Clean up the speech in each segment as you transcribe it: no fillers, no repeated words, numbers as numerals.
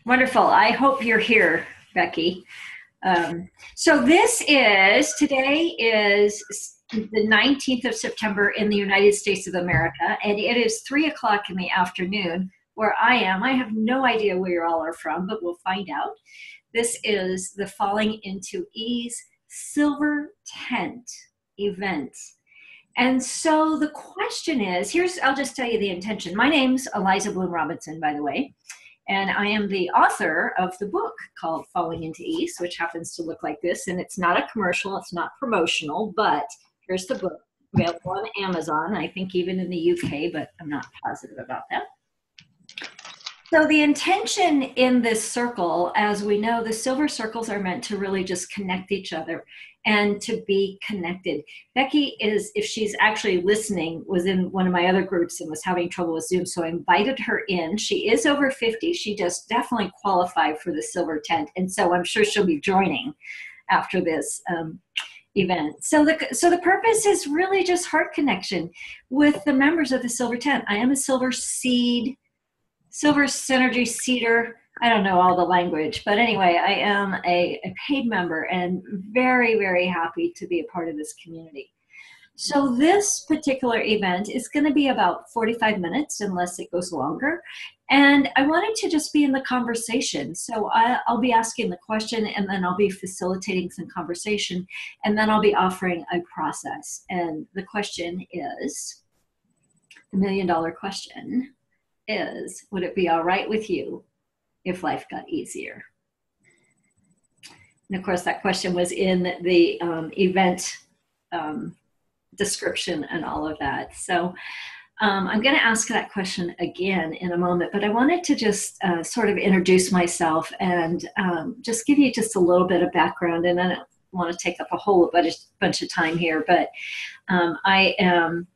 Wonderful. I hope you're here, Becky. So today is the 19th of September in the United States of America, and it is 3 o'clock in the afternoon where I am. I have no idea where you all are from, but we'll find out. This is the Falling into Ease Silver Tent event. And so the question is, I'll just tell you the intention. My name's Aliza Bloom Robinson, by the way. And I am the author of the book called Falling into Ease, which happens to look like this. And it's not a commercial, it's not promotional, but here's the book, available on Amazon, I think even in the UK, but I'm not positive about that. So the intention in this circle, as we know, the silver circles are meant to really just connect each other and to be connected. Becky is, if she's actually listening, was in one of my other groups and was having trouble with Zoom, so I invited her in. She is over 50. She does definitely qualify for the silver tent, and so I'm sure she'll be joining after this event. So the purpose is really just heart connection with the members of the silver tent. I am a silver synergy seeder. I don't know all the language, but anyway, I am a paid member and very, very happy to be a part of this community. So this particular event is going to be about 45 minutes unless it goes longer. And I wanted to just be in the conversation. So I'll be asking the question, and then I'll be facilitating some conversation, and then I'll be offering a process. And the question is, the $1 million question is, would it be all right with you if life got easier? And of course, that question was in the event description and all of that. So I'm going to ask that question again in a moment, but I wanted to just sort of introduce myself and just give you just a little bit of background. And I don't want to take up a whole bunch of time here, but I am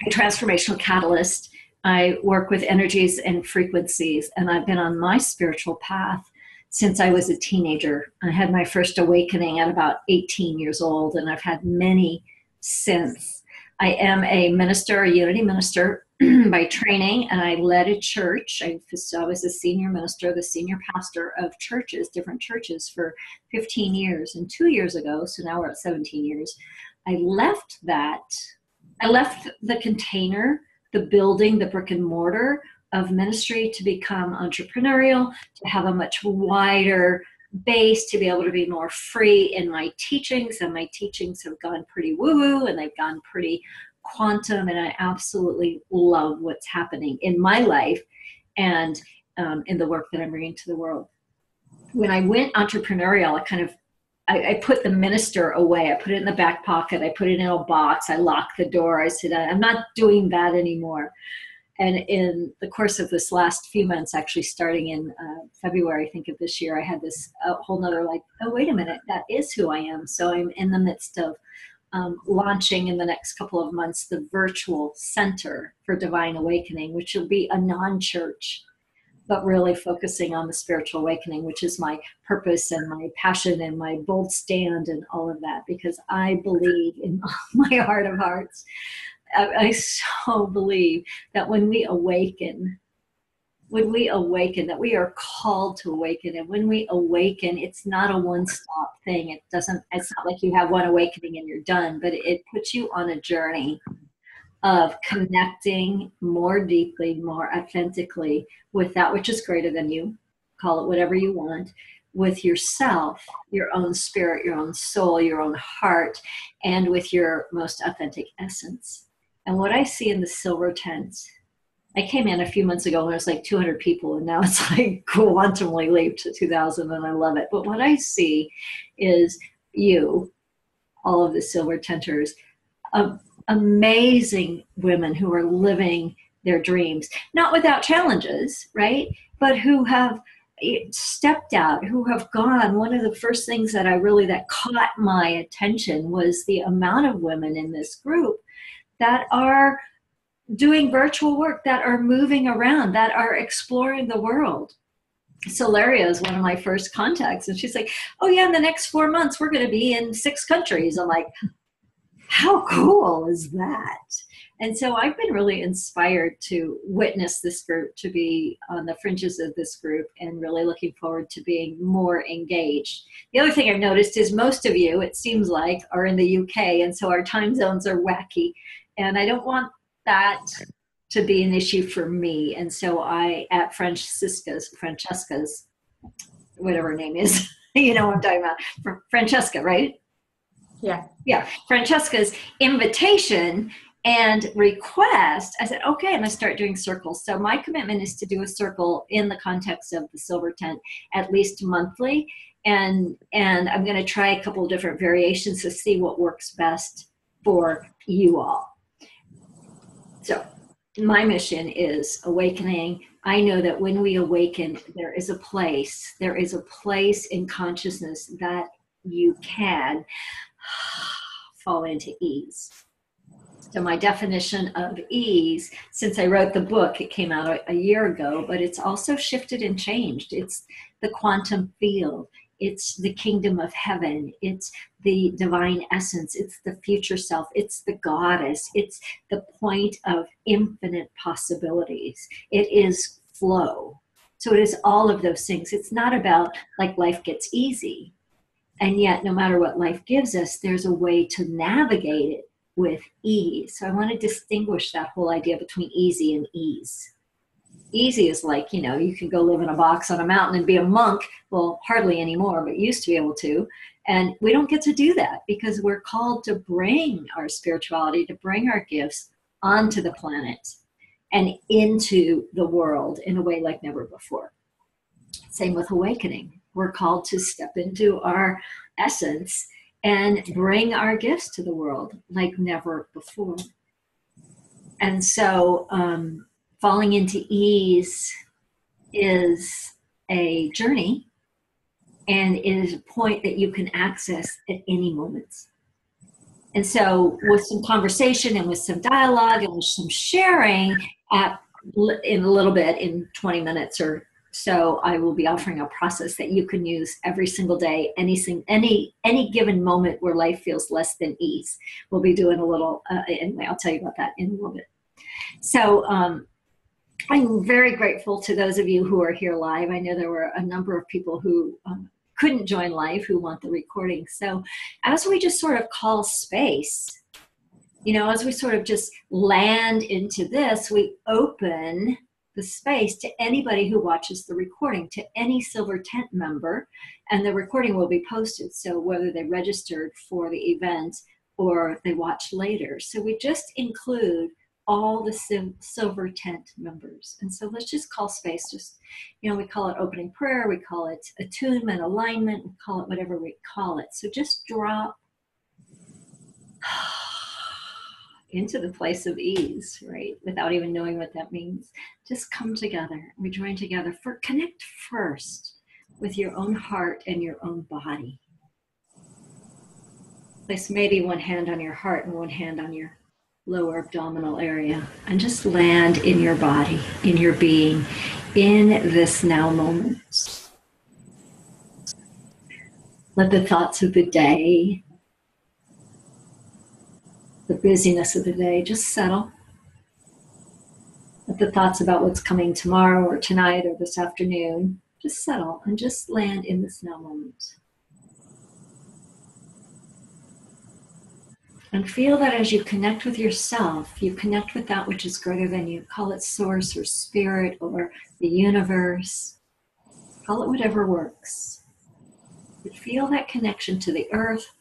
a transformational catalyst. I work with energies and frequencies, and I've been on my spiritual path since I was a teenager. I had my first awakening at about 18 years old, and I've had many since. I am a minister, a unity minister by training, and I led a church. I was a senior minister, the senior pastor of churches, different churches, for 15 years. And 2 years ago, so now we're at 17 years, I left that. I left the container, the building, the brick and mortar of ministry to become entrepreneurial, to have a much wider base, to be able to be more free in my teachings. And my teachings have gone pretty woo-woo and they've gone pretty quantum. And I absolutely love what's happening in my life and in the work that I'm bringing to the world. When I went entrepreneurial, I put the minister away. I put it in the back pocket. I put it in a box. I locked the door. I said, I'm not doing that anymore. And in the course of this last few months, actually starting in February, I think of this year, I had this whole nother oh, wait a minute, that is who I am. So I'm in the midst of launching in the next couple of months the virtual Center for Divine Awakening, which will be a non-church, but really focusing on the spiritual awakening, which is my purpose and my passion and my bold stand and all of that, because I believe in my heart of hearts. I so believe that when we awaken, that we are called to awaken. And when we awaken, it's not a one-stop thing. It's not like you have one awakening and you're done, but it puts you on a journey of connecting more deeply, more authentically with that which is greater than you, call it whatever you want, with yourself, your own spirit, your own soul, your own heart, and with your most authentic essence. And what I see in the silver tent, I came in a few months ago when it was like 200 people, and now it's like quantumly leaped to 2,000, and I love it. But what I see is you, all of the silver tenters, amazing women who are living their dreams, not without challenges, right? But who have stepped out, who have gone. One of the first things that caught my attention was the amount of women in this group that are doing virtual work, that are moving around, that are exploring the world. Solaria is one of my first contacts, and she's like, oh yeah, in the next 4 months, we're going to be in 6 countries. I'm like, how cool is that? And so I've been really inspired to witness this group, to be on the fringes of this group, and really looking forward to being more engaged. The other thing I've noticed is most of you, it seems like, are in the UK, and so our time zones are wacky. And I don't want that to be an issue for me. And so at Francesca's, whatever her name is, you know what I'm talking about, Francesca, right? Yeah, Francesca's invitation and request, I said, okay, I'm gonna start doing circles. So my commitment is to do a circle in the context of the silver tent at least monthly. And I'm gonna try a couple of different variations to see what works best for you all. So my mission is awakening. I know that when we awaken, there is a place in consciousness that you can fall into ease. So my definition of ease, since I wrote the book, it came out a year ago, but it's also shifted and changed. It's the quantum field. It's the kingdom of heaven. It's the divine essence. It's the future self. It's the goddess. It's the point of infinite possibilities. It is flow. So it is all of those things. It's not about like life gets easy. And yet, no matter what life gives us, there's a way to navigate it with ease. So I want to distinguish that whole idea between easy and ease. Easy is like, you know, you can go live in a box on a mountain and be a monk. Well, hardly anymore, but used to be able to. And we don't get to do that because we're called to bring our spirituality, to bring our gifts onto the planet and into the world in a way like never before. Same with awakening. We're called to step into our essence and bring our gifts to the world like never before. And so falling into ease is a journey, and it is a point that you can access at any moment. And so with some conversation and with some dialogue and with some sharing in a little bit, in 20 minutes or so, I will be offering a process that you can use every single day, any given moment where life feels less than ease. We'll be doing a little, anyway, I'll tell you about that in a little bit. So I'm very grateful to those of you who are here live. I know there were a number of people who couldn't join live who want the recording. So as we just sort of call space, you know, as we sort of just land into this, we open the space to anybody who watches the recording, to any Silver Tent member, and the recording will be posted. So whether they registered for the event or they watch later. So we just include all the Silver Tent members. And so let's just call space, just, you know, we call it opening prayer, we call it attunement, alignment, we call it whatever we call it. So just drop into the place of ease, right? Without even knowing what that means. Just come together. We join together. Connect first with your own heart and your own body. Place maybe one hand on your heart and one hand on your lower abdominal area, and just land in your body, in your being, in this now moment. Let the thoughts of the day, the busyness of the day, just settle. Let the thoughts about what's coming tomorrow or tonight or this afternoon just settle and just land in this now moment. And feel that as you connect with yourself, you connect with that which is greater than you. Call it source or spirit or the universe. Call it whatever works. But feel that connection to the earth,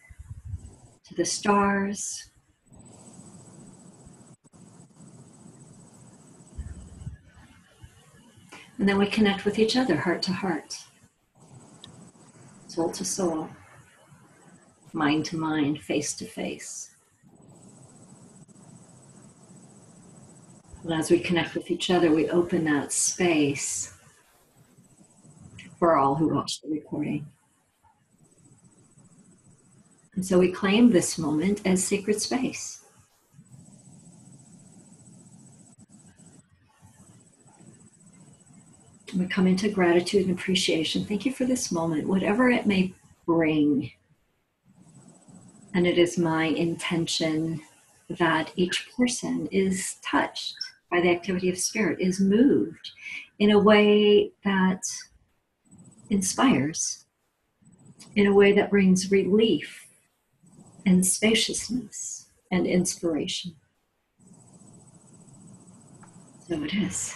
to the stars. And then we connect with each other, heart to heart, soul to soul, mind to mind, face to face. And as we connect with each other, we open that space for all who watch the recording. And so we claim this moment as sacred space. And we come into gratitude and appreciation. Thank you for this moment, whatever it may bring. And it is my intention that each person is touched by the activity of spirit, is moved in a way that inspires, in a way that brings relief and spaciousness and inspiration. So it is.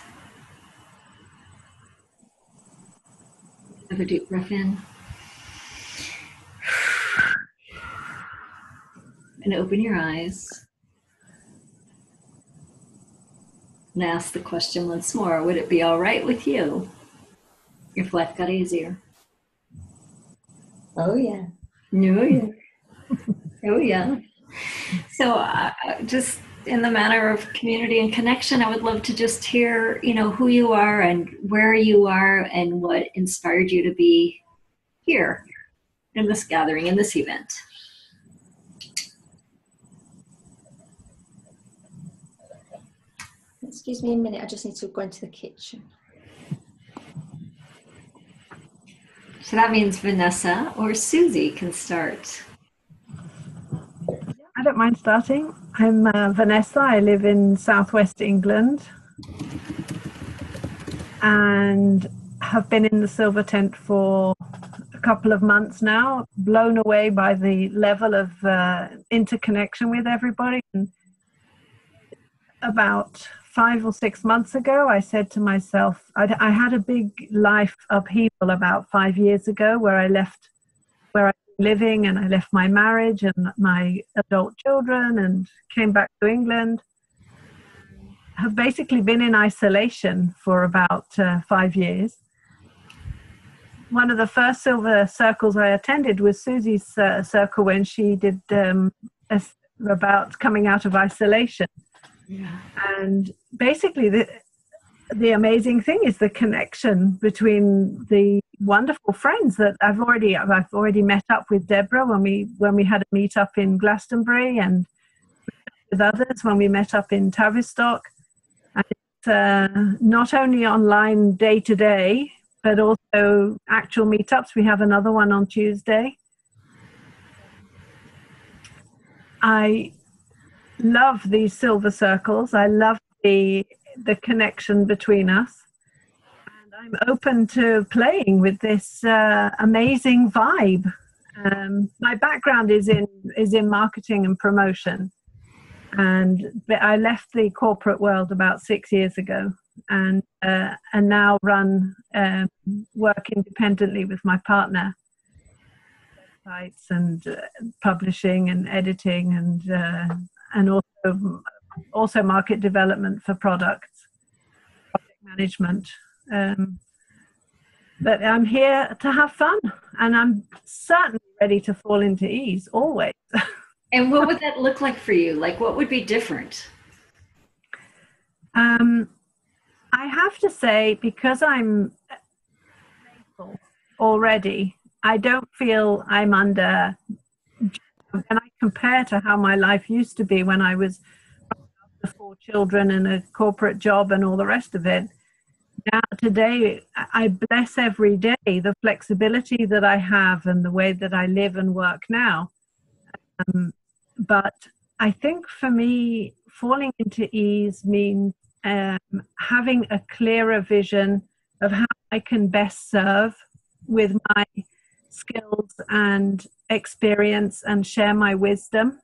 Have a deep breath in. And open your eyes. And ask the question once more, would it be all right with you if life got easier? Oh, yeah. Oh, yeah. Oh, yeah. So just in the manner of community and connection, I would love to just hear, who you are and where you are and what inspired you to be here in this gathering, in this event. Excuse me a minute, I just need to go into the kitchen. So that means Vanessa or Susie can start. I don't mind starting. I'm Vanessa. I live in southwest England and have been in the Silver Tent for a couple of months now, blown away by the level of interconnection with everybody. And about 5 or 6 months ago, I said to myself, I had a big life upheaval about 5 years ago where I left where I was living and I left my marriage and my adult children and came back to England. Have basically been in isolation for about 5 years. One of the first Silver Circles I attended was Susie's circle when she did about coming out of isolation. Yeah. And basically the amazing thing is the connection between the wonderful friends that I've already met up with Deborah when we had a meet up in Glastonbury, and with others when we met up in Tavistock. And it's not only online day to day, but also actual meetups. We have another one on Tuesday. I love these Silver Circles. I love the connection between us. And I'm open to playing with this amazing vibe. My background is in marketing and promotion. And I left the corporate world about 6 years ago and now work independently with my partner. Sites and publishing and editing and also market development for products, project management. But I'm here to have fun, and I'm certainly ready to fall into ease, always. And what would that look like for you? Like, what would be different? I have to say, because I'm already, I don't feel I'm under, when I compare to how my life used to be when I was 4 children and a corporate job and all the rest of it. Now today, I bless every day the flexibility that I have and the way that I live and work now. But I think for me, falling into ease means having a clearer vision of how I can best serve with my skills and experience and share my wisdom.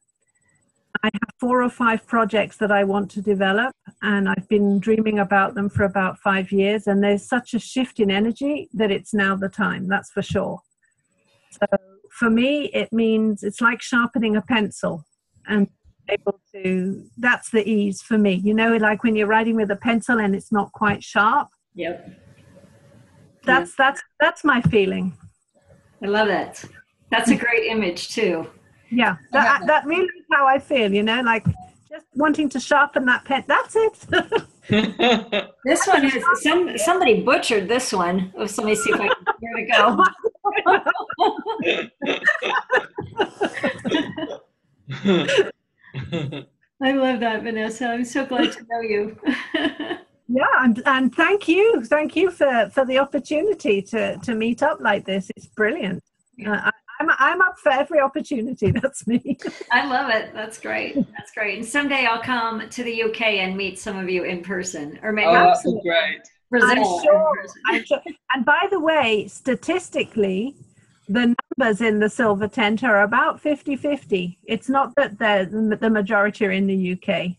I have 4 or 5 projects that I want to develop, and I've been dreaming about them for about 5 years, and there's such a shift in energy that it's now the time, that's for sure. So for me, it means it's like sharpening a pencil and able to, that's the ease for me. You know, like when you're writing with a pencil and it's not quite sharp. Yep. That's my feeling. I love it. That's a great image too. Yeah, that really is how I feel, you know, like just wanting to sharpen that pen. That's it. This one is, somebody butchered this one. Oh, so let me see if I can, here we go. I love that, Vanessa. I'm so glad to know you. Yeah, and thank you for the opportunity to meet up like this. It's brilliant. I I'm up for every opportunity. That's me. I love it. That's great. That's great. And someday I'll come to the UK and meet some of you in person, or maybe Oh, that'd be great. Brazil. I'm sure. And by the way, statistically, the numbers in the silver tent are about 50-50. It's not that the majority are in the UK.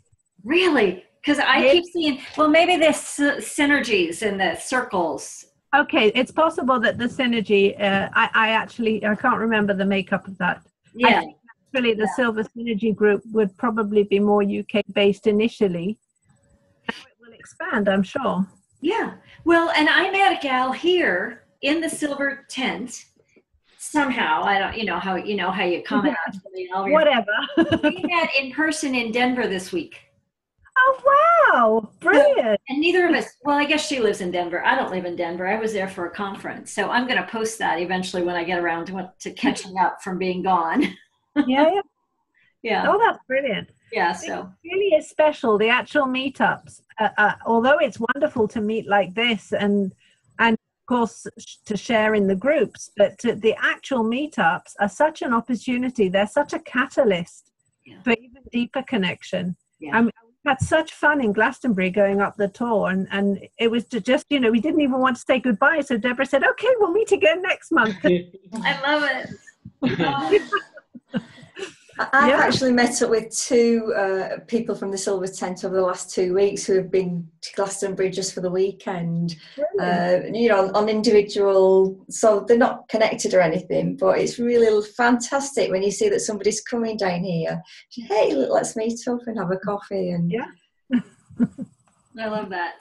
Really? Because I keep seeing, well, maybe there's synergies in the circles. Okay, it's possible that the synergy, I can't remember the makeup of that. Yeah. I think actually the Silver Synergy group would probably be more UK based initially. It will expand, I'm sure. Yeah. Well, and I met a gal here in the silver tent. Somehow, I don't, how you comment on something. Whatever. We met in person in Denver this week. Oh, wow. Brilliant. And neither of us, well, I guess she lives in Denver. I don't live in Denver. I was there for a conference. So I'm going to post that eventually when I get around to catching up from being gone. Yeah. Yeah. Oh, that's brilliant. Yeah. So it really is special, the actual meetups. Although it's wonderful to meet like this and of course to share in the groups, but the actual meetups are such an opportunity. They're such a catalyst for even deeper connection. Yeah. We had such fun in Glastonbury going up the tour, and it was just, we didn't even want to say goodbye. So Deborah said, okay, we'll meet again next month. I love it. I've actually met up with two people from the Silver Tent over the last 2 weeks who have been to Glastonbury just for the weekend. Really? On individual, so they're not connected or anything, but it's really fantastic when you see that somebody's coming down here. Hey, let's meet up and have a coffee. And yeah, I love that.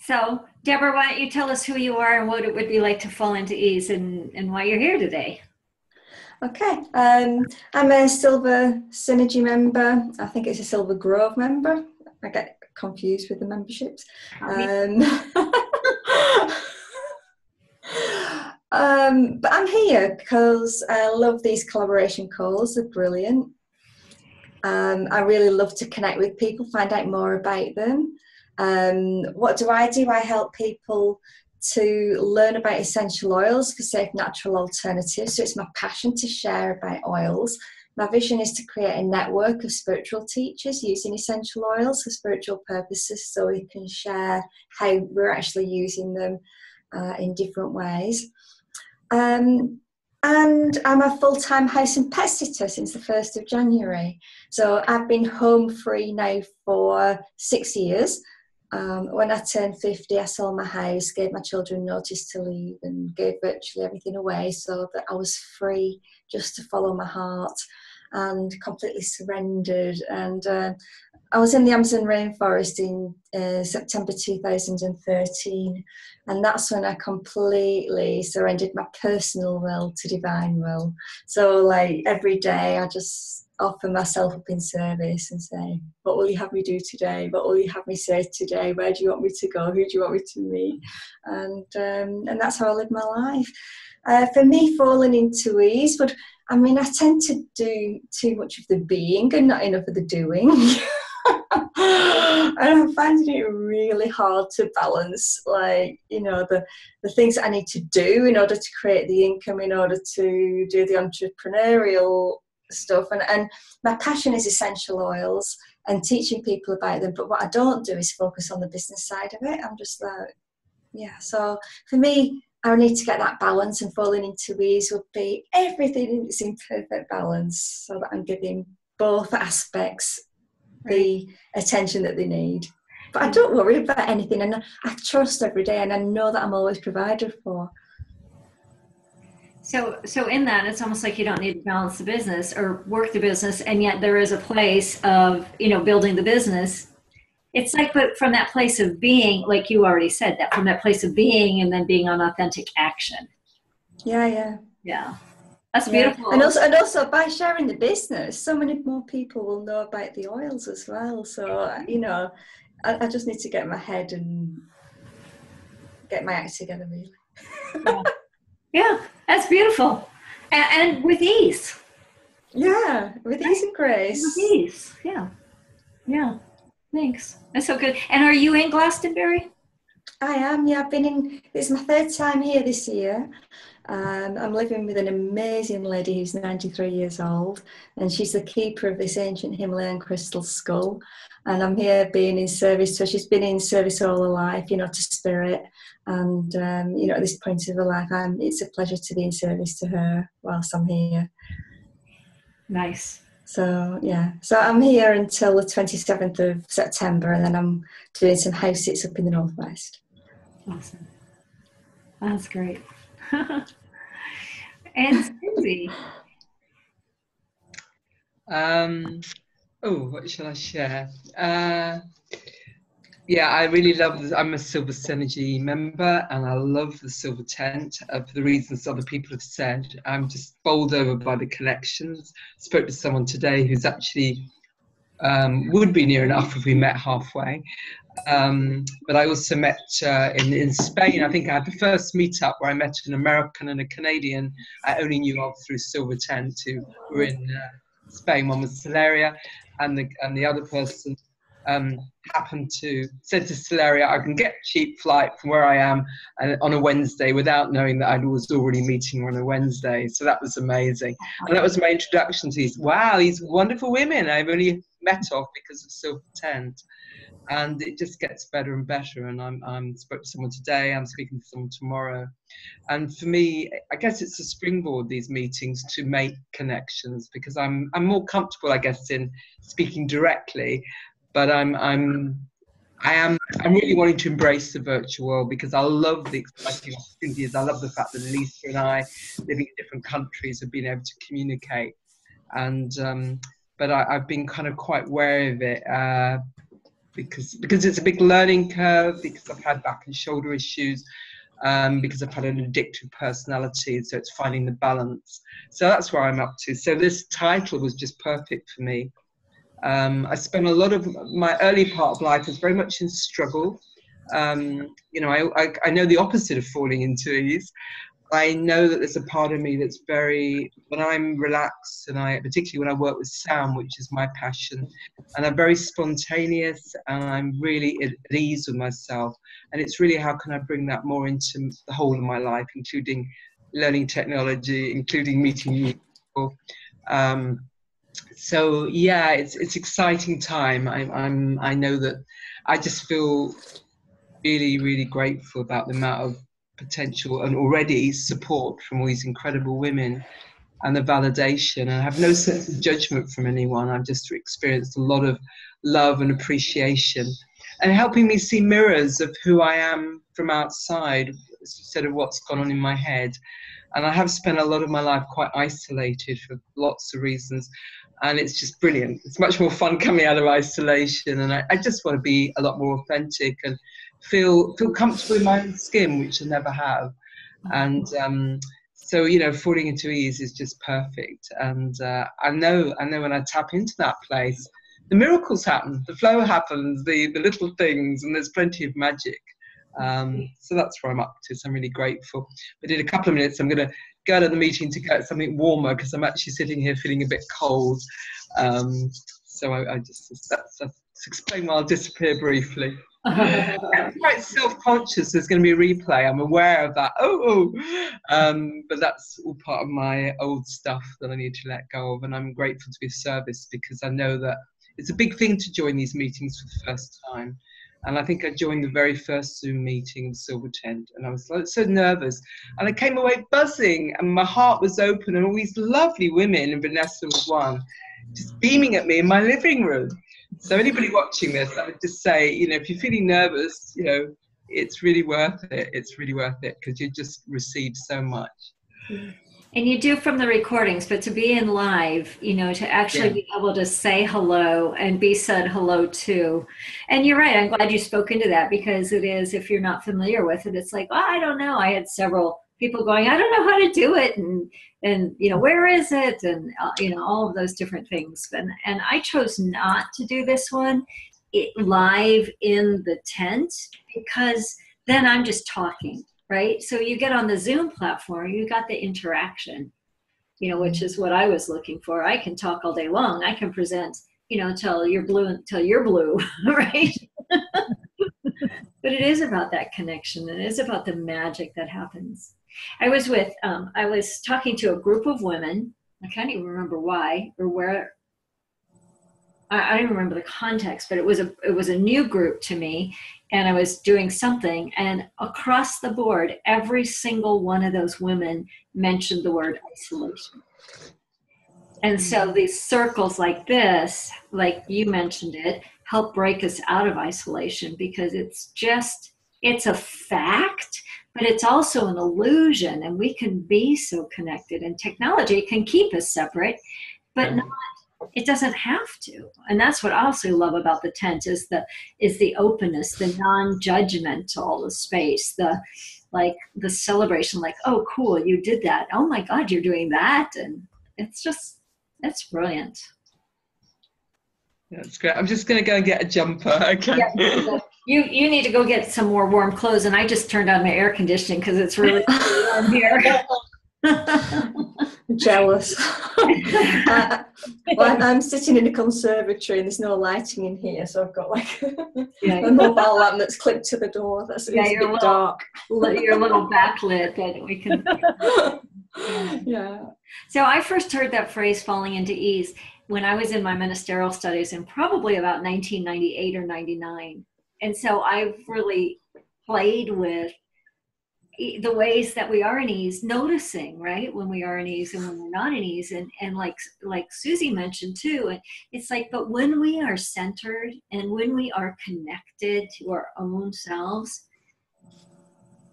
So, Deborah, why don't you tell us who you are and what it would be like to fall into ease and why you're here today? Okay, I'm a Silver Synergy member. I think it's a Silver Grove member. I get confused with the memberships. But I'm here because I love these collaboration calls. They're brilliant. I really love to connect with people, find out more about them. What do? I help people to learn about essential oils for safe natural alternatives. So it's my passion to share about oils. My vision is to create a network of spiritual teachers using essential oils for spiritual purposes, so we can share how we're actually using them in different ways. And I'm a full-time house and pet sitter since the 1st of January. So I've been home free now for 6 years. When I turned 50, I sold my house, gave my children notice to leave, and gave virtually everything away so that I was free just to follow my heart and completely surrendered. And I was in the Amazon rainforest in September 2013, and that's when I completely surrendered my personal will to divine will. So like every day I just offer myself up in service and say, what will you have me do today? What will you have me say today? Where do you want me to go? Who do you want me to meet? And that's how I live my life. For me, falling into ease, but I mean, I tend to do too much of the being and not enough of the doing. And I'm finding it really hard to balance, like, the things that I need to do in order to create the income, in order to do the entrepreneurial stuff. And my passion is essential oils and teaching people about them. But what I don't do is focus on the business side of it. I'm just like, so for me, I need to get that balance, and falling into ease would be everything is in perfect balance so that I'm giving both aspects the attention that they need. But I don't worry about anything, and I trust every day, and I know that I'm always provided for. So in that, it's almost like you don't need to balance the business or work the business, and yet there is a place of, building the business. It's like, but from that place of being, like you already said, that from that place of being and then being on authentic action. Yeah. That's beautiful. And also by sharing the business, so many more people will know about the oils as well. So, I just need to get my head and get my act together, really. Yeah, that's beautiful. And with ease. Yeah, with ease and grace. With ease, yeah. Thanks. That's so good. And are you in Glastonbury? I am, yeah. It's my third time here this year. I'm living with an amazing lady who's 93 years old, and she's the keeper of this ancient Himalayan crystal skull. And I'm here being in service. So she's been in service all her life, you know, to spirit. And, you know, at this point of her life, it's a pleasure to be in service to her whilst I'm here. Nice. So, yeah. So I'm here until the 27th of September, and then I'm doing some house sits up in the northwest. Awesome. That's great. And Susie. What shall I share? Yeah, I really love this. I'm a Silver Synergy member, and I love the Silver Tent for the reasons other people have said. I'm just bowled over by the connections. Spoke to someone today who's actually would be near enough if we met halfway. But I also met in Spain. I think I had the first meetup where I met an American and a Canadian I only knew of through Silver Tent, who were in Spain. One was Celeria, and the other person happened to said to Celeria, I can get a cheap flight from where I am on a Wednesday without knowing that I was already meeting her on a Wednesday. So that was amazing. And that was my introduction to these wonderful women I've only met of because of Silver Tent. And it just gets better and better. And I'm spoke to someone today, I'm speaking to someone tomorrow. And for me, I guess it's a springboard, these meetings, to make connections, because I'm more comfortable, I guess, in speaking directly. But I'm really wanting to embrace the virtual world, because I love the exciting opportunities. I love the fact that Aliza and I, living in different countries, have been able to communicate. And but I've been kind of quite wary of it. Because it's a big learning curve, because I've had back and shoulder issues, because I've had an addictive personality, so it's finding the balance. So that's where I'm up to. So this title was just perfect for me. I spent a lot of my early part of life was very much in struggle. You know, I know the opposite of falling into ease. I know that there's a part of me that's very, when I'm relaxed, and particularly when I work with sound, which is my passion, and I'm very spontaneous, and I'm really at ease with myself. And it's really, how can I bring that more into the whole of my life, including learning technology, including meeting new people. So yeah, it's exciting time. I know that I just feel really, really grateful about the amount of potential and already support from all these incredible women, and the validation. And I have no sense of judgment from anyone. I've just experienced a lot of love and appreciation, and helping me see mirrors of who I am from outside instead of what's gone on in my head. And I have spent a lot of my life quite isolated for lots of reasons. And it's just brilliant. It's much more fun coming out of isolation. And I just want to be a lot more authentic and feel comfortable in my own skin, which I never have. And so, you know, falling into ease is just perfect. And I know when I tap into that place, the miracles happen, the flow happens, the little things, and there's plenty of magic. So that's where I'm up to. So I'm really grateful. But in a couple of minutes, I'm going to go out of the meeting to get something warmer, because I'm actually sitting here feeling a bit cold. So I just that's explain why I'll disappear briefly. I'm quite self-conscious. There's going to be a replay. I'm aware of that. But that's all part of my old stuff that I need to let go of. And I'm grateful to be of service, because I know that it's a big thing to join these meetings for the first time. And I think I joined the very first Zoom meeting of Silver Tent, and I was so nervous. And I came away buzzing, and my heart was open, and all these lovely women, and Vanessa was one, just beaming at me in my living room. So anybody watching this, I would just say, you know, if you're feeling nervous, you know, it's really worth it. It's really worth it, because you just received so much. And you do from the recordings, but to be in live, you know, to actually be able to say hello and be said hello to. And you're right, I'm glad you spoke into that, because it is, if you're not familiar with it, it's like, oh, I don't know. I had several people going, I don't know how to do it. And you know, where is it? And, you know, all of those different things. And I chose not to do this one live in the tent, because then I'm just talking. Right? So you get on the Zoom platform, you got the interaction, you know, which is what I was looking for. I can talk all day long. I can present, you know, till you're blue, right? But it is about that connection. It is about the magic that happens. I was talking to a group of women. I can't even remember why or where. I don't remember the context, but it was a new group to me, and I was doing something, and across the board, every single one of those women mentioned the word isolation. And so these circles like this, like you mentioned it, help break us out of isolation, because it's a fact, but it's also an illusion, and we can be so connected, and technology can keep us separate, but not, it doesn't have to. And that's what I also love about the tent is the openness, the non-judgmental, the space, the celebration, like, oh, cool, you did that. Oh my God, you're doing that. And it's brilliant. That's great. I'm just going to go and get a jumper. Okay. Yeah, you need to go get some more warm clothes. And I just turned on my air conditioning because it's really warm here. Jealous. Well, I'm sitting in a conservatory and there's no lighting in here, so I've got like a mobile lamp that's clipped to the door. It's a bit dark. Your little backlit that we can. Yeah. So I first heard that phrase, falling into ease, when I was in my ministerial studies in probably about 1998 or 99. And so I've really played with the ways that we are in ease, noticing, right, when we are in ease and when we're not in ease. And like Susie mentioned too, it's like, but when we are centered and when we are connected to our own selves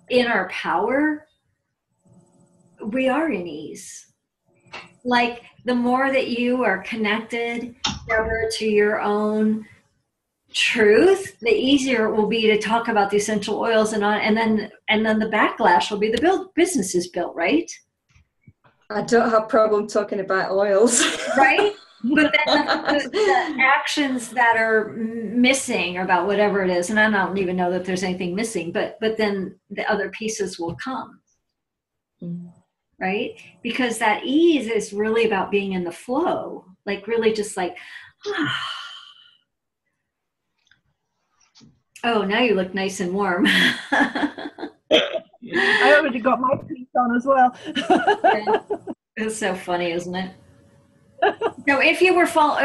in our power, we are in ease. Like the more that you are connected ever to your own truth, the easier it will be to talk about the essential oils and then the backlash will be the business is built, right? I don't have a problem talking about oils. Right? But then the actions that are missing about whatever it is, and I don't even know that there's anything missing, but then the other pieces will come. Right? Because that ease is really about being in the flow, like really just like, oh, now you look nice and warm. I already got my feet on as well. Yeah. It's so funny, isn't it? So if you were falled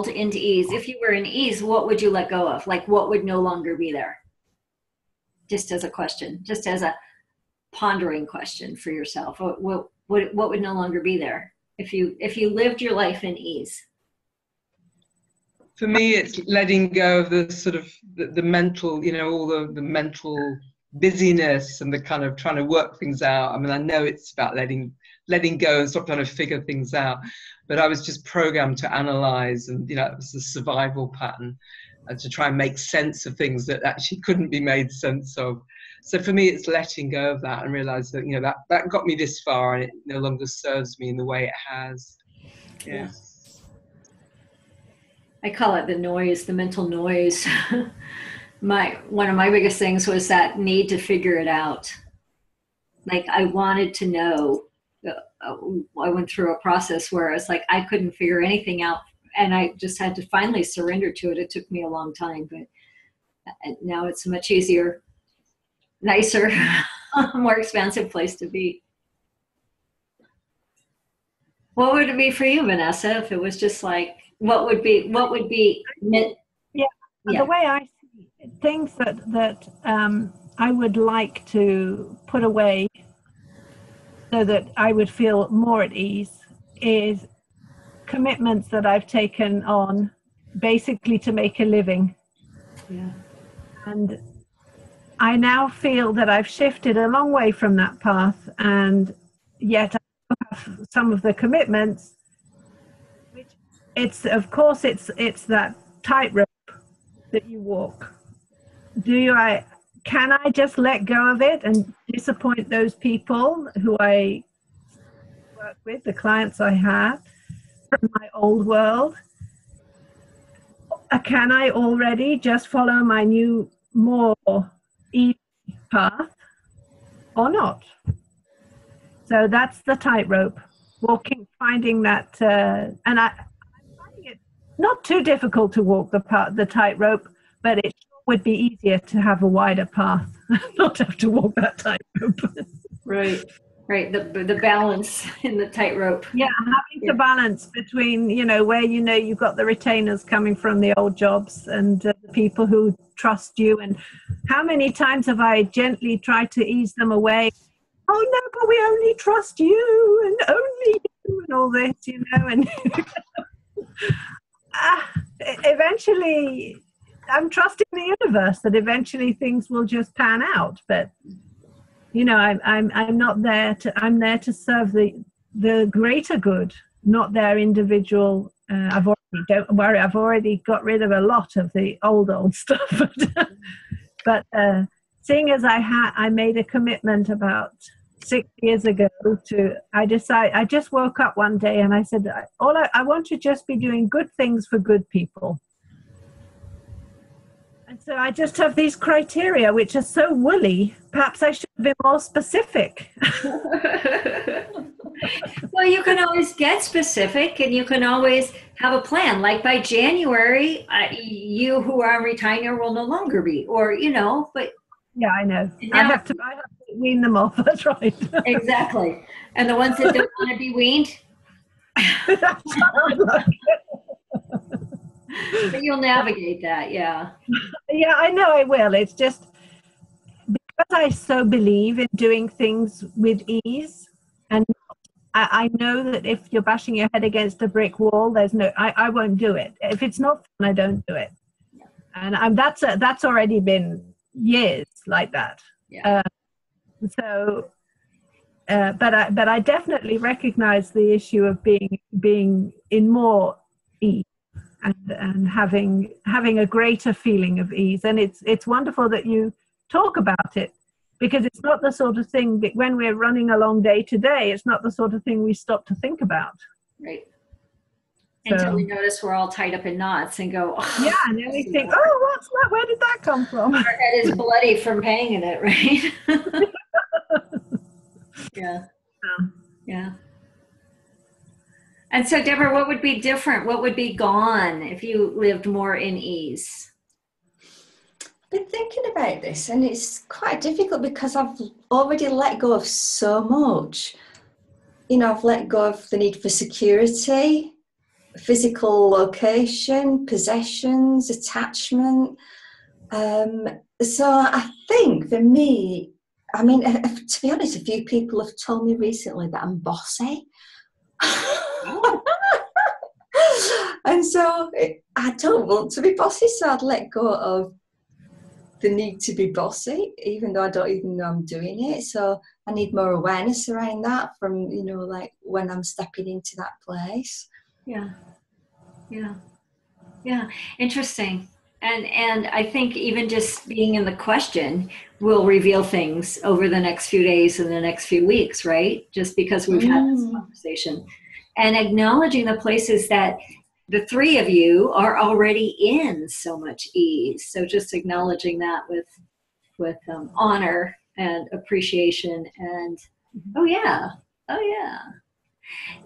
into ease, if you were in ease, what would you let go of? Like what would no longer be there? Just as a question, just as a pondering question for yourself. What would no longer be there if you lived your life in ease? For me, it's letting go of the sort of the mental, all the mental busyness and the kind of trying to work things out. I mean, I know it's about letting go and stop trying to figure things out, but I was just programmed to analyze, and it was a survival pattern, and to try and make sense of things that actually couldn't be made sense of. So for me, it's letting go of that and realize that that got me this far, and it no longer serves me in the way it has. Yeah. I call it the noise, the mental noise. One of my biggest things was that need to figure it out. Like I wanted to know. I went through a process where it's like I couldn't figure anything out, and I just had to finally surrender to it. It took me a long time, but now it's a much easier, nicer, more expansive place to be. What would it be for you, Vanessa, if it was just like, what would be the way I see it, things that I would like to put away so that I would feel more at ease is commitments that I've taken on basically to make a living. Yeah. And I now feel that I've shifted a long way from that path, and yet I have some of the commitments, which it's that tightrope that you walk. Can I just let go of it and disappoint those people who I work with, the clients I have from my old world? Can I already just follow my new, more easy path or not? So that's the tightrope, walking, finding that, and I'm finding it not too difficult to walk the tightrope, but it's would be easier to have a wider path, not have to walk that tightrope. Right. Right. The balance in the tightrope. Yeah, having to balance between, where you've got the retainers coming from the old jobs and the people who trust you. And how many times have I gently tried to ease them away? Oh, no, but we only trust you and only you and all this, and eventually I'm trusting the universe that eventually things will just pan out. But I'm not there I'm there to serve the greater good, not their individual. Don't worry, I've already got rid of a lot of the old stuff. But seeing as I made a commitment about 6 years ago I just woke up one day and I said, I want to just be doing good things for good people. And so I just have these criteria which are so woolly. Perhaps I should be more specific. Well, you can always get specific and you can always have a plan. Like by January, you who are on retainer will no longer be, or, but. Yeah, I know. I have to wean them off. That's right. Exactly. And the ones that don't want to be weaned. But you'll navigate that, yeah. Yeah, I know I will. It's just because I so believe in doing things with ease, and I know that if you're bashing your head against a brick wall, I won't do it. If it's not fun, I don't do it. Yeah. And that's already been years like that. Yeah. But I definitely recognize the issue of being in more ease. And having a greater feeling of ease. And it's wonderful that you talk about it, because it's not the sort of thing that when we're running along day to day, it's not the sort of thing we stop to think about. Right. Until we notice we're all tied up in knots and go, yeah, and then we think, what's that? Where did that come from? Our head is bloody from hanging it, right? Yeah. Yeah. And so, Deborah, what would be different? What would be gone if you lived more in ease? I've been thinking about this, and it's quite difficult because I've already let go of so much. I've let go of the need for security, physical location, possessions, attachment. So I think for me, to be honest, a few people have told me recently that I'm bossy. And so I don't want to be bossy, so I'd let go of the need to be bossy, even though I don't even know I'm doing it. So I need more awareness around that from, like when I'm stepping into that place. Yeah. Interesting. And I think even just being in the question will reveal things over the next few days and the next few weeks, right? Just because we've had this conversation. And acknowledging the places that the three of you are already in so much ease. So just acknowledging that with honor and appreciation and, oh yeah.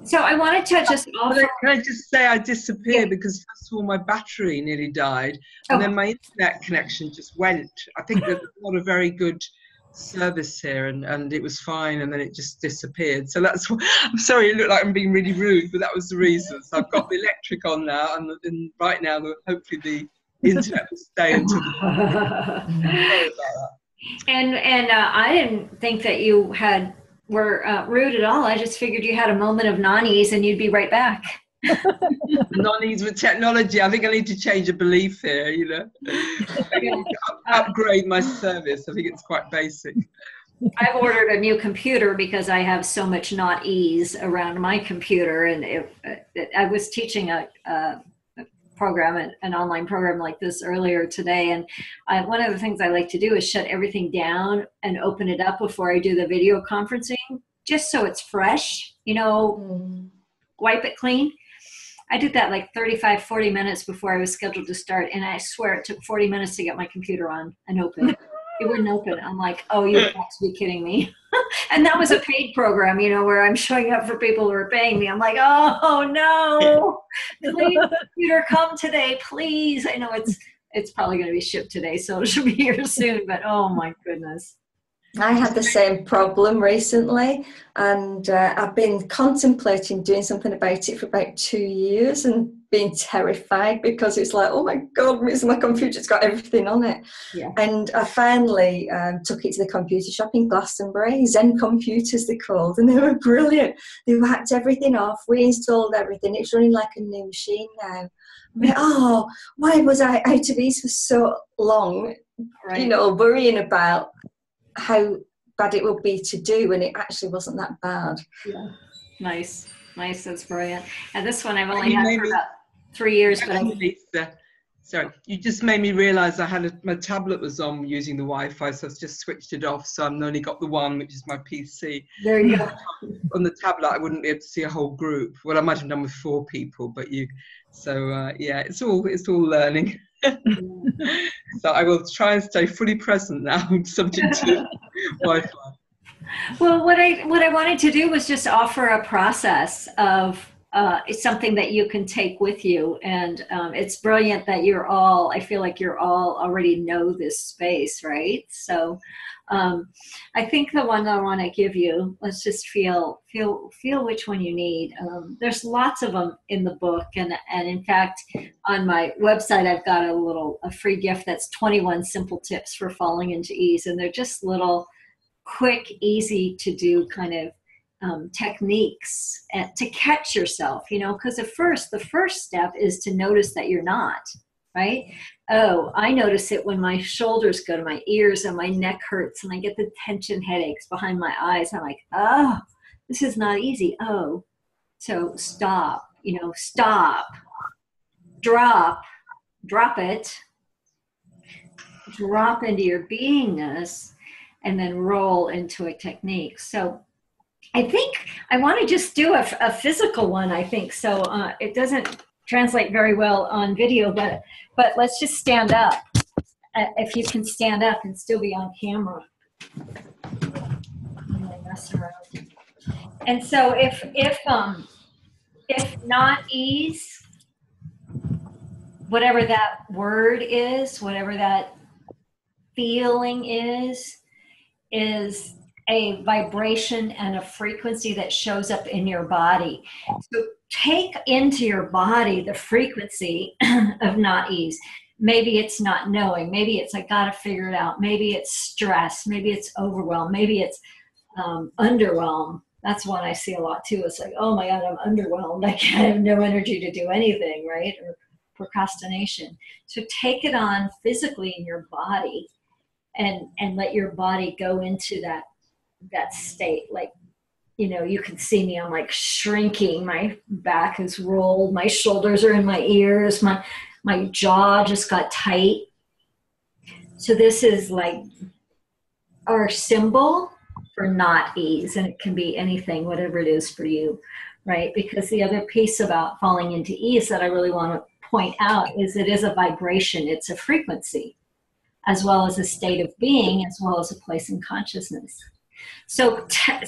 So I wanted to just offer. Can I just say I disappeared because first of all my battery nearly died, and then my internet connection just went. I think there's not a very good service here, and it was fine, and then it just disappeared. So that's what, I'm sorry, it looked like I'm being really rude, but that was the reason. So I've got the electric on now, and right now hopefully the internet will stay until the sorry about that. And I didn't think that you were rude at all. I just figured you had a moment of non-ease and you'd be right back. Non-ease with technology. I think I need to change a belief here, upgrade my service. I think it's quite basic. I've ordered a new computer because I have so much not ease around my computer. And I was teaching a program, an online program like this earlier today. And one of the things I like to do is shut everything down and open it up before I do the video conferencing, just so it's fresh, wipe it clean. I did that like 35, 40 minutes before I was scheduled to start. And I swear it took 40 minutes to get my computer on and open. It wouldn't open. I'm like, oh, you've got to be kidding me. And that was a paid program, where I'm showing up for people who are paying me. I'm like, oh, no, please, computer, come today, please. I know it's it's probably going to be shipped today, so it should be here soon. But oh my goodness. I had the same problem recently, and I've been contemplating doing something about it for about 2 years and being terrified because it's like, oh my God, my computer's got everything on it. Yeah. And I finally took it to the computer shop in Glastonbury, Zen Computers they're called, and they were brilliant. They whacked everything off, reinstalled everything. It's running like a new machine now. I mean, oh, why was I out of ease for so long, Right. you know, worrying about how bad it would be to do when it actually wasn't that bad. Yeah. Nice. That's brilliant. And this one I've only had for about 3 years, but sorry, you just made me realize my tablet was on using the Wi-Fi, so I've just switched it off, so I've only got the one, which is my PC. There you go. On the tablet I wouldn't be able to see a whole group. Well, I might have done with 4 people, but yeah, it's all learning. So I will try and stay fully present now, subject to Wi-Fi. Well, what I wanted to do was just offer a process of it's something that you can take with you, and it's brilliant that I feel like you're all already know this space, right? So I think the one I want to give you, let's just feel which one you need. There's lots of them in the book, and in fact on my website I've got a free gift that's 21 simple tips for falling into ease, and they're just little quick, easy to do kind of techniques to catch yourself, because the first step is to notice that you're not, right? Oh, I notice it when my shoulders go to my ears and my neck hurts and I get the tension headaches behind my eyes. I'm like, oh, this is not easy. Oh, so stop, stop, drop it, drop into your beingness, and then roll into a technique. So I think I want to just do a physical one, I think. So it doesn't translate very well on video, but let's just stand up. If you can stand up and still be on camera. Mess around. And so if not ease, whatever that word is, whatever that feeling is a vibration and a frequency that shows up in your body. So take into your body the frequency of not ease. Maybe it's not knowing. Maybe it's I gotta figure it out. Maybe it's stress. Maybe it's overwhelm. Maybe it's underwhelm. That's one I see a lot too. It's like, oh my God, I'm underwhelmed. I have no energy to do anything, right? Or procrastination. So take it on physically in your body and let your body go into that state. Like, you can see me, I'm like shrinking. My back is rolled. My shoulders are in my ears. My jaw just got tight. So this is like our symbol for not ease. And it can be anything, whatever it is for you, right? Because the other piece about falling into ease that I really want to point out is it is a vibration. It's a frequency, as well as a state of being, as well as a place in consciousness. So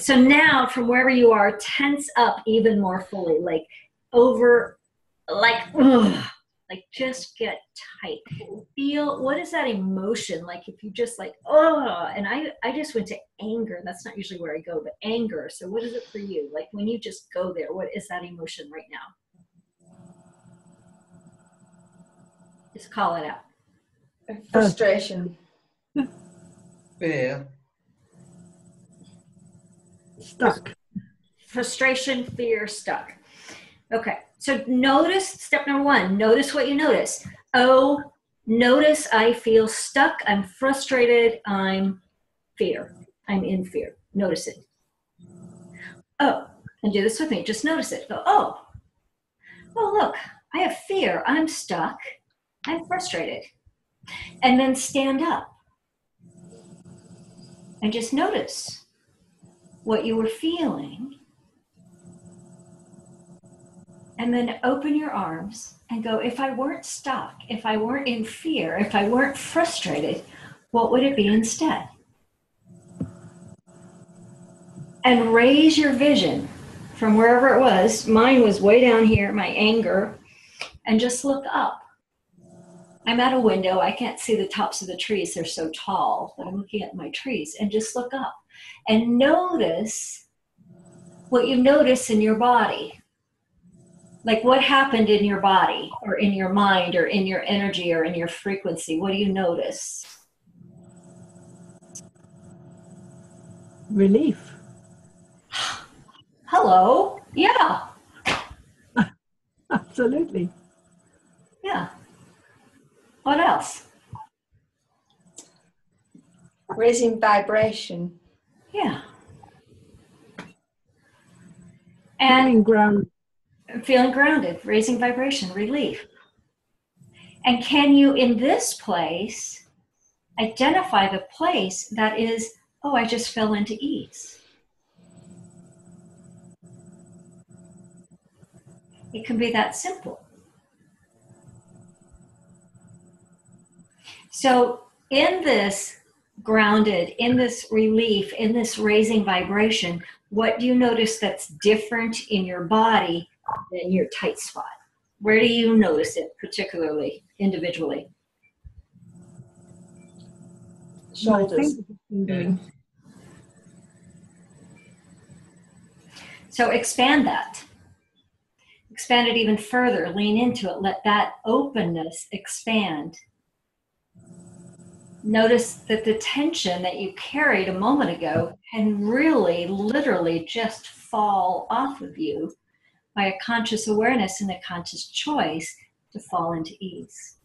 now from wherever you are, tense up even more fully, like just get tight. Feel, what is that emotion? Like if you just like, and I just went to anger. That's not usually where I go, but anger. So what is it for you? Like when you just go there, what is that emotion right now? Just call it out. Frustration. Fear. Stuck. Frustration, fear, stuck. Okay, so notice, step number 1, notice what you notice. Oh, notice I feel stuck, I'm frustrated, I'm in fear. Notice it. Oh, and do this with me, just notice it. Go, oh look, I have fear, I'm stuck, I'm frustrated. And then stand up and just notice what you were feeling, and then open your arms and go, if I weren't stuck, if I weren't in fear, if I weren't frustrated, what would it be instead? And raise your vision from wherever it was. Mine was way down here, my anger, and just look up. I'm at a window. I can't see the tops of the trees. They're so tall, but I'm looking at my trees, and just look up and notice what you notice in your body. Like what happened in your body or in your mind or in your energy or in your frequency. What do you notice? Relief. Hello. Yeah. Absolutely. Yeah. What else? Raising vibration. Yeah. Feeling grounded. Feeling grounded, raising vibration, relief. And can you, in this place, identify the place that is, oh, I just fell into ease? It can be that simple. So in this grounded, in this relief, in this raising vibration, what do you notice that's different in your body than your tight spot? Where do you notice it particularly, individually? Shoulders. So expand that. Expand it even further. Lean into it. Let that openness expand. Notice that the tension that you carried a moment ago can really, literally just fall off of you by a conscious awareness and a conscious choice to fall into ease.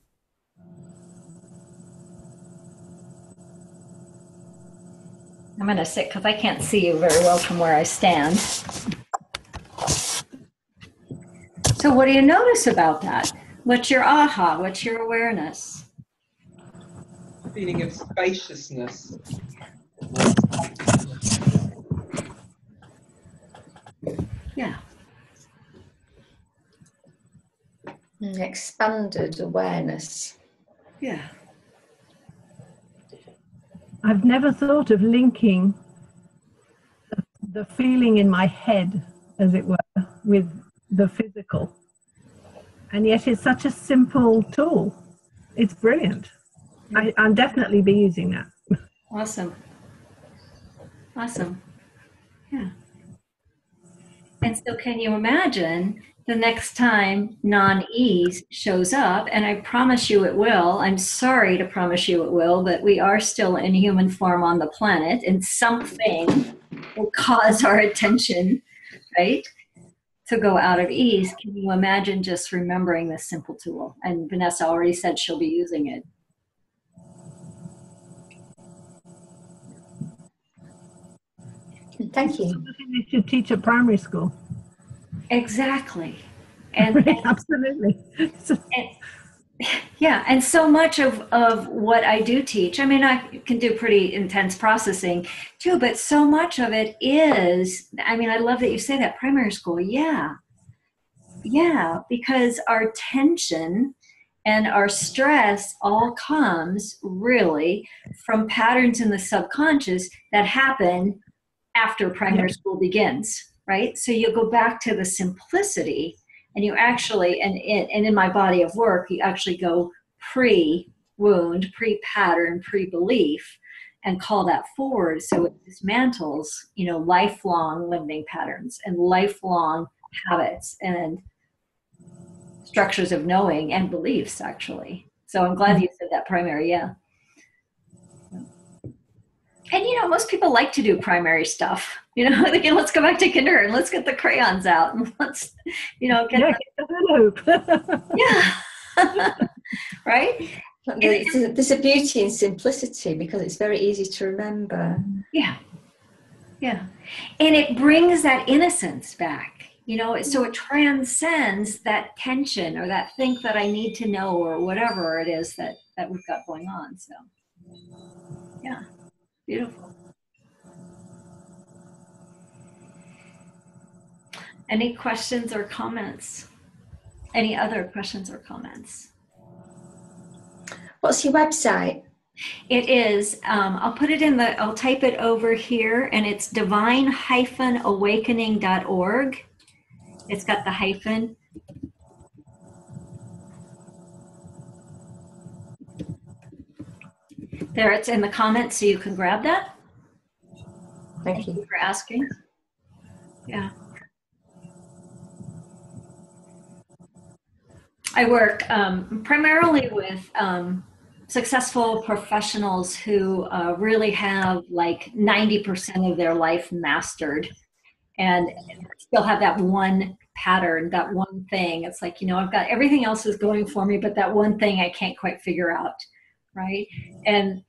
I'm going to sit because I can't see you very well from where I stand. So what do you notice about that? What's your aha? What's your awareness? Feeling of spaciousness. Yeah. Expanded awareness. Yeah. I've never thought of linking the feeling in my head, as it were, with the physical. And yet it's such a simple tool. It's brilliant. I'll definitely be using that. Awesome. Awesome. Yeah. And so can you imagine the next time non-ease shows up, and I promise you it will. I'm sorry to promise you it will, but we are still in human form on the planet, and something will cause our attention, right, to go out of ease. Can you imagine just remembering this simple tool? And Vanessa already said she'll be using it. Thank you. Something they should teach at primary school. Exactly. And absolutely. yeah, and so much of what I do teach, I mean, I can do pretty intense processing too, but so much of it is, I mean, I love that you say that, primary school. Yeah, because our tension and our stress all comes really from patterns in the subconscious that happen after primary school begins, right? So you go back to the simplicity, and you actually, and in my body of work, you actually go pre-wound, pre-pattern, pre-belief, and call that forward. So it dismantles, lifelong limiting patterns and lifelong habits and structures of knowing and beliefs, actually. So I'm glad you said that primary, yeah. And, most people like to do primary stuff. Again, let's go back to kindergarten. Let's get the crayons out and let's, get the hoop. Yeah. Right? There's a beauty in simplicity because it's very easy to remember. Yeah. Yeah. And it brings that innocence back, so it transcends that tension or that think that I need to know or whatever it is that we've got going on. So, yeah. Beautiful. Any questions or comments? Any other questions or comments? What's your website? It is, I'll put it I'll type it over here, and it's divine-awakening.org. It's got the hyphen. There, it's in the comments, so you can grab that. Thank you. Thank you for asking. Yeah. I work primarily with successful professionals who really have like 90% of their life mastered and still have that one pattern, that one thing. It's like, you know, I've got everything else is going for me, but that one thing I can't quite figure out, right? And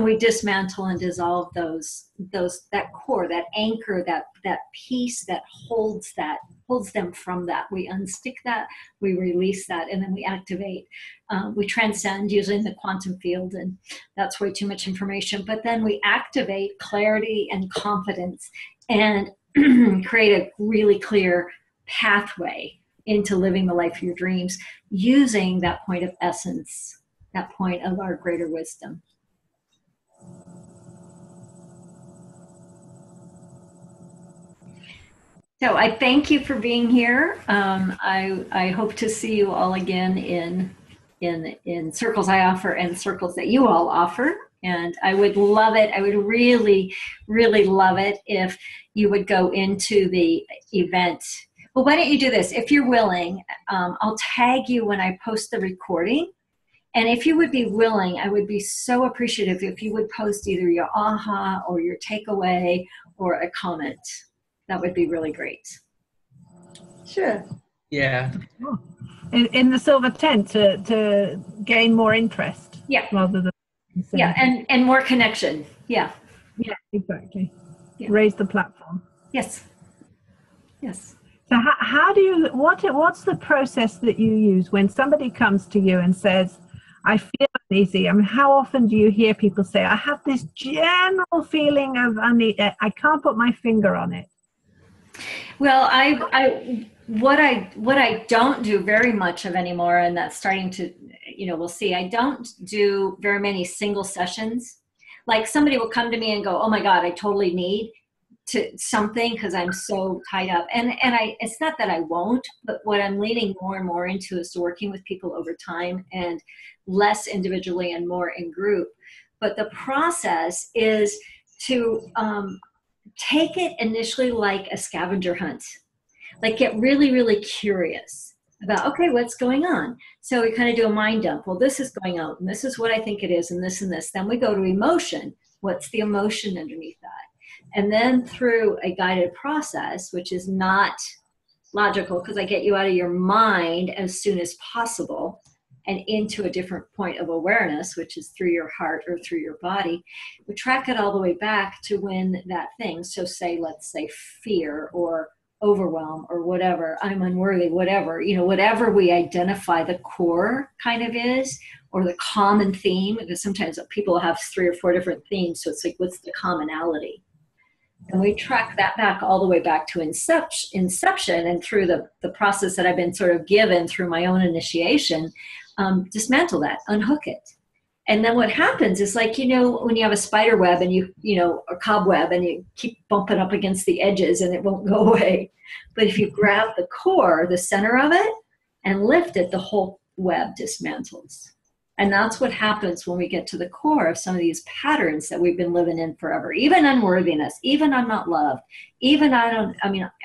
we dismantle and dissolve that core, that anchor, that piece that holds them from that. We unstick that, we release that, and then we activate. We transcend using the quantum field, and that's way too much information. But then we activate clarity and confidence and create a really clear pathway into living the life of your dreams using that point of essence, that point of our greater wisdom. So I thank you for being here. I hope to see you all again in circles I offer and circles that you all offer. And I would love it. I would really, really love it if you would go into the event. Well, why don't you do this? If you're willing, I'll tag you when I post the recording. And if you would be willing, I would be so appreciative if you would post either your aha or your takeaway or a comment. That would be really great. Sure. Yeah. In the silver tent to gain more interest. Yeah. Rather than yeah, and more connection. Yeah. Yeah, exactly. Yeah. Raise the platform. Yes. Yes. So how do you, what's the process that you use when somebody comes to you and says, I feel uneasy? I mean, how often do you hear people say, I have this general feeling of uneasy, I can't put my finger on it? Well, what I don't do very much of anymore, and that's starting to, you know, we'll see. I don't do very many single sessions. Like somebody will come to me and go, oh my God, I totally need to something because I'm so tied up. And it's not that I won't, but what I'm leaning more and more into is working with people over time and less individually and more in group. But the process is to take it initially like a scavenger hunt, like get really, really curious about, okay, what's going on? So we kind of do a mind dump. Well, this is going on, and this is what I think it is, and this and this. Then we go to emotion. What's the emotion underneath that? And then through a guided process, which is not logical because I get you out of your mind as soon as possible and into a different point of awareness, which is through your heart or through your body. We track it all the way back to when that thing, so say, let's say fear or overwhelm or whatever, I'm unworthy, whatever, you know, whatever we identify the core kind of is, or the common theme, because sometimes people have 3 or 4 different themes. So it's like, what's the commonality? And we track that back all the way back to inception, and through the process that I've been sort of given through my own initiation, dismantle that, unhook it. And then what happens is, like, you know, when you have a spider web and you know, a cobweb, and you keep bumping up against the edges and it won't go away. But if you grab the core, the center of it, and lift it, the whole web dismantles. And that's what happens when we get to the core of some of these patterns that we've been living in forever. Even unworthiness, even I'm not loved, even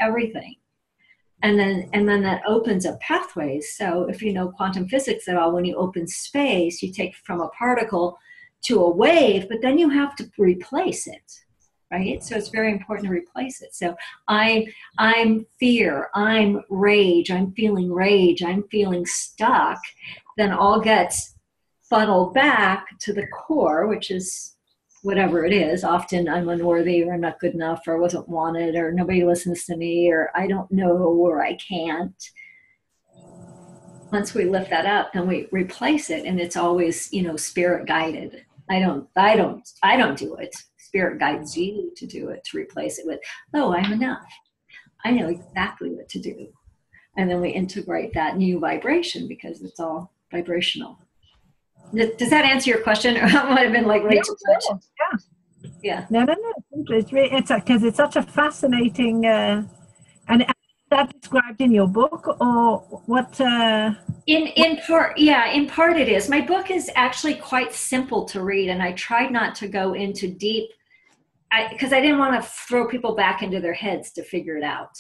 everything. And then that opens up pathways. So if you know quantum physics at all, when you open space, you take from a particle to a wave, but then you have to replace it, right? So it's very important to replace it. So I'm fear, I'm rage, I'm feeling stuck, then all gets funneled back to the core, which is whatever it is. Often I'm unworthy, or I'm not good enough, or I wasn't wanted, or nobody listens to me, or I don't know, or I can't. Once we lift that up, then we replace it, and it's always, you know, spirit guided. I don't do it. Spirit guides you to do it, to replace it with, oh, I'm enough. I know exactly what to do. And then we integrate that new vibration, because it's all vibrational. Does that answer your question? Or I might have been like way too much. Yeah. No. It's really, because it's such a fascinating, and is that described in your book, or what? In part, yeah, in part it is. My book is actually quite simple to read, and I tried not to go into deep, because I didn't want to throw people back into their heads to figure it out.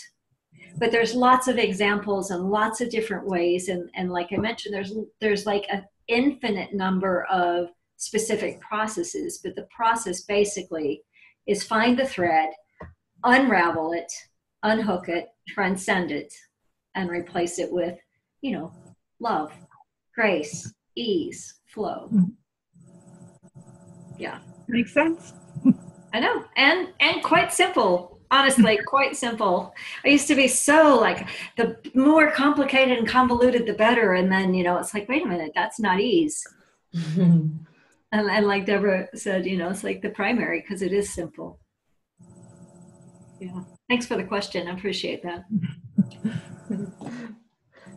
But there's lots of examples and lots of different ways, and like I mentioned, there's like an infinite number of specific processes, but the process basically is find the thread, unravel it, unhook it, transcend it, and replace it with, love, grace, ease, flow. Yeah. Makes sense. I know. And quite simple. Honestly, quite simple. I used to be so like, the more complicated and convoluted, the better. And then, it's like, wait a minute, that's not ease. And like Deborah said, it's like the primary, because it is simple. Yeah. Thanks for the question. I appreciate that.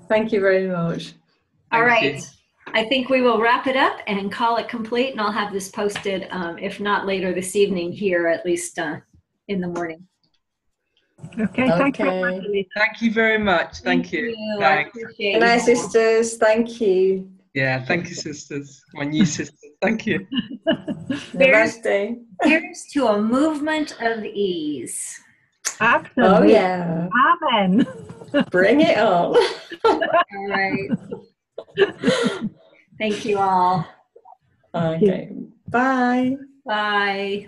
Thank you very much. All Thank right. you. I think we will wrap it up and call it complete, and I'll have this posted, if not later this evening, here at least in the morning. Okay. Thank you very much, Aliza. Thank you very much. Thank you. I Thanks. appreciate Good night, you. sisters. Thank you. Yeah, thank you, sisters. My new sisters. Thank you. Namaste. Here's to a movement of ease. Absolutely. Oh, yeah. Amen. Bring it on. All right. Thank you all. Okay. Bye. Bye.